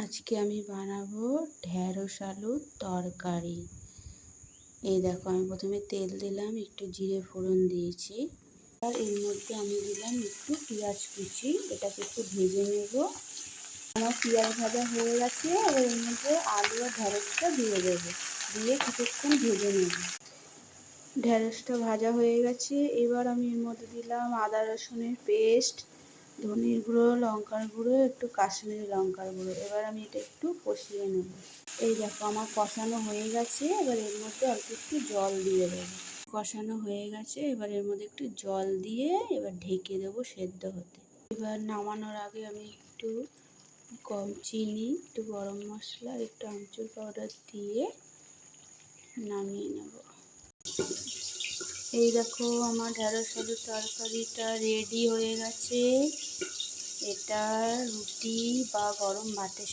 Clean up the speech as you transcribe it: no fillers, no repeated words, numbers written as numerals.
আজকে আমি বানাবো ঢ্যাঁড়স আলুর তরকারি। এই দেখো, আমি প্রথমে তেল দিলাম, একটু জিরে ফোড়ন দিয়েছি, আর এর মধ্যে আমি দিলাম একটু পেঁয়াজ কুচি। এটাকে একটু ভেজে নেব। আমার পেঁয়াজ ভাজা হয়ে গেছে, আর এর মধ্যে আলু আর ঢ্যাঁড়সটা দিয়ে দেবো, দিয়ে কিছুক্ষণ ভেজে নেব। ঢ্যাঁড়সটা ভাজা হয়ে গেছে। এবার আমি এর মধ্যে দিলাম আদা রসুনের পেস্ট, ধনের গুঁড়ো, লঙ্কার গুঁড়ো, একটু কাশ্মীরি লঙ্কার গুঁড়ো। এবার আমি এটা একটু কষিয়ে নেব। এই দেখো, আমার কষানো হয়ে গেছে। এবার এর মধ্যে অল্প একটু জল দিয়ে দেবো। কষানো হয়ে গেছে, এবার এর মধ্যে একটু জল দিয়ে এবার ঢেকে দেবো সেদ্ধ হতে। এবার নামানোর আগে আমি একটু কম চিনি, একটু গরম মশলা, একটু আমচুর পাউডার দিয়ে নামিয়ে নেব। এই দেখো, আমার ঢ্যাঁড়স আলুর তরকারিটা রেডি হয়ে গেছে। এটা রুটি বা গরম ভাতের